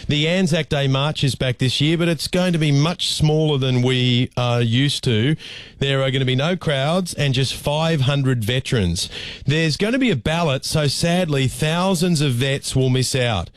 The Anzac Day March is back this year, but it's going to be much smaller than we are used to. There are going to be no crowds and just 500 veterans. There's going to be a ballot, so sadly thousands of vets will miss out.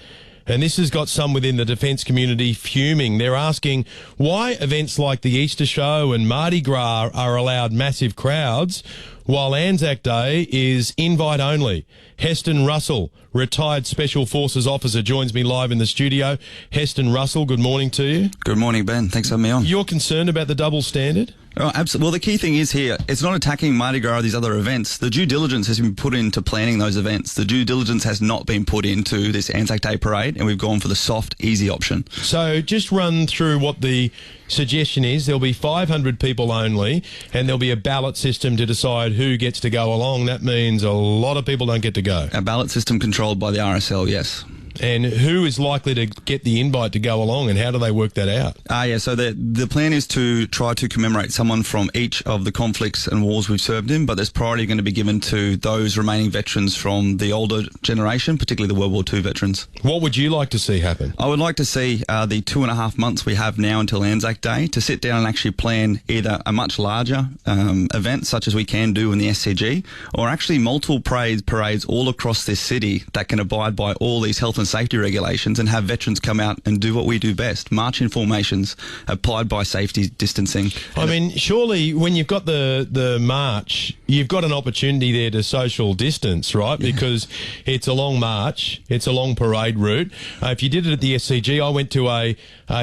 And this has got some within the defence community fuming. They're asking why events like the Easter Show and Mardi Gras are allowed massive crowds, while Anzac Day is invite only. Heston Russell, retired Special Forces officer, joins me live in the studio. Heston Russell, good morning to you. Good morning, Ben. Thanks for having me on. You're concerned about the double standard? Oh, absolutely. Well, the key thing is here, it's not attacking Mardi Gras or these other events. The due diligence has been put into planning those events. The due diligence has not been put into this Anzac Day parade, and we've gone for the soft, easy option. So just run through what the suggestion is. There'll be 500 people only, and there'll be a ballot system to decide who gets to go along. That means a lot of people don't get to go. A ballot system controlled by the RSL, yes. And who is likely to get the invite to go along, and how do they work that out? So the plan is to try to commemorate someone from each of the conflicts and wars we've served in, but there's priority going to be given to those remaining veterans from the older generation, particularly the World War II veterans. What would you like to see happen? I would like to see the 2.5 months we have now until Anzac Day to sit down and actually plan either a much larger event, such as we can do in the SCG, or actually multiple parades all across this city that can abide by all these health and safety regulations and have veterans come out and do what we do best, march in formations, applied by safety distancing. I mean, surely when you've got the march, you've got an opportunity there to social distance, right? Yeah. Because it's a long march, it's a long parade route. If you did it at the SCG, I went to a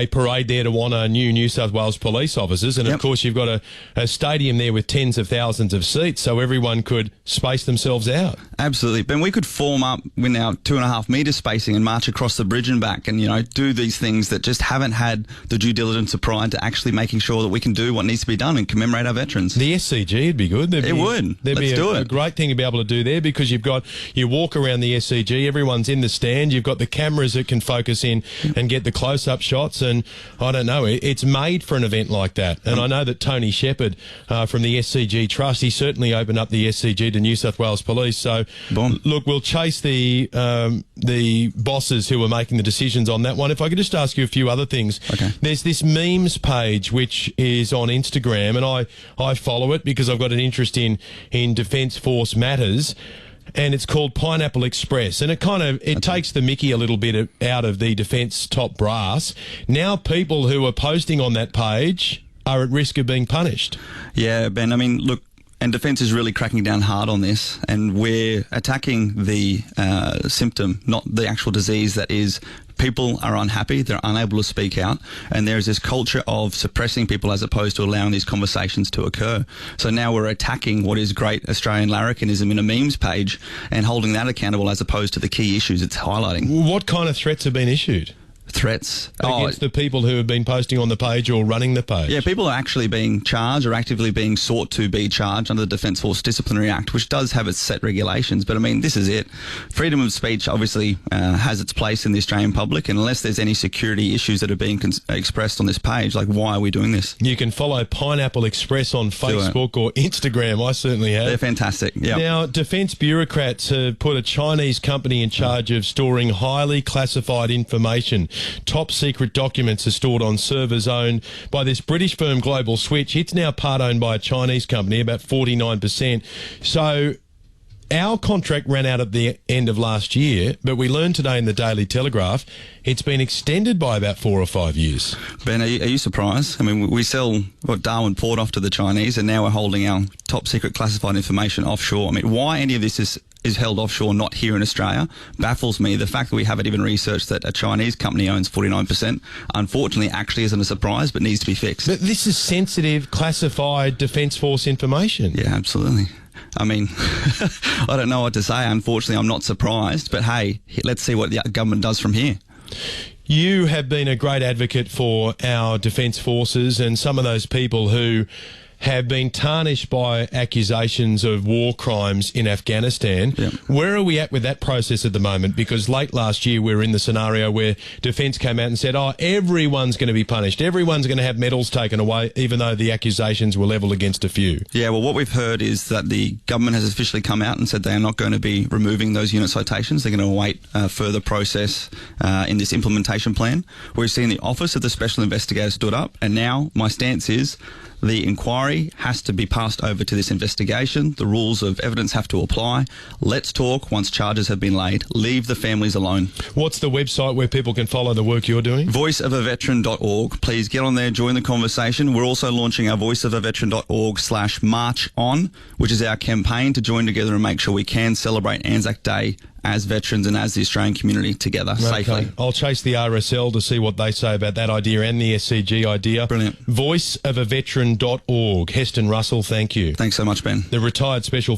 parade there to honour New South Wales police officers, and of course you've got a stadium there with tens of thousands of seats, so everyone could space themselves out. Absolutely. Ben, we could form up with our 2.5 metre spacing and march across the bridge and back and, do these things that just haven't had the due diligence prior to actually making sure that we can do what needs to be done and commemorate our veterans. The SCG would be good. There'd be a great thing to be able to do there, because you walk around the SCG, everyone's in the stand, you've got the cameras that can focus in and get the close-up shots, and I don't know, it's made for an event like that. And I know that Tony Shepherd from the SCG Trust, he certainly opened up the SCG to New South Wales Police. So, look, we'll chase the bosses who are making the decisions on that one. If I could just ask you a few other things. Okay. There's this memes page which is on Instagram, and I follow it because I've got an interest in Defence Force matters, and it's called Pineapple Express, and it takes the mickey a little bit out of the defence top brass. Now people who are posting on that page are at risk of being punished. Yeah, Ben, I mean, look, and Defence is really cracking down hard on this, and we're attacking the symptom, not the actual disease. That is, people are unhappy, they're unable to speak out, and there's this culture of suppressing people as opposed to allowing these conversations to occur. So now we're attacking what is great Australian larrikinism in a memes page and holding that accountable as opposed to the key issues it's highlighting. What kind of threats have been issued? Threats against the people who have been posting on the page or running the page? Yeah, people are actually being charged or actively being sought to be charged under the Defence Force Disciplinary Act, which does have its set regulations. But I mean, this is it. Freedom of speech obviously has its place in the Australian public, and unless there's any security issues that are being expressed on this page, like, why are we doing this? You can follow Pineapple Express on Facebook or Instagram. I certainly have. They're fantastic. Yep. Now, defence bureaucrats have put a Chinese company in charge of storing highly classified information. Top secret documents are stored on servers owned by this British firm Global Switch. It's now part owned by a Chinese company, about 49%. So our contract ran out at the end of last year, but we learned today in the Daily Telegraph it's been extended by about 4 or 5 years. Ben, are you surprised? I mean, we sell Darwin Port off to the Chinese, and now we're holding our top secret classified information offshore. I mean, why any of this is held offshore, not here in Australia, baffles me. The fact that we haven't even researched that a Chinese company owns 49%, unfortunately, actually isn't a surprise, but needs to be fixed. But this is sensitive, classified Defence Force information. Yeah, absolutely. I mean, I don't know what to say. Unfortunately, I'm not surprised. But hey, let's see what the government does from here. You have been a great advocate for our Defence Forces and some of those people who have been tarnished by accusations of war crimes in Afghanistan. Yep. Where are we at with that process at the moment? Because late last year we were in the scenario where Defence came out and said, everyone's going to be punished. Everyone's going to have medals taken away, even though the accusations were levelled against a few. Yeah, well, what we've heard is that the government has officially come out and said they are not going to be removing those unit citations. They're going to await further process in this implementation plan. We've seen the Office of the Special Investigator stood up, and now my stance is the inquiry has to be passed over to this investigation. The rules of evidence have to apply. Let's talk once charges have been laid. Leave the families alone. What's the website where people can follow the work you're doing? voiceofaveteran.org. Please get on there, join the conversation. We're also launching our voiceofaveteran.org/March On, which is our campaign to join together and make sure we can celebrate Anzac Day as veterans and as the Australian community together safely. I'll chase the RSL to see what they say about that idea and the SCG idea. Brilliant. Voiceofaveteran.org. Heston Russell, thank you. Thanks so much, Ben. The retired Special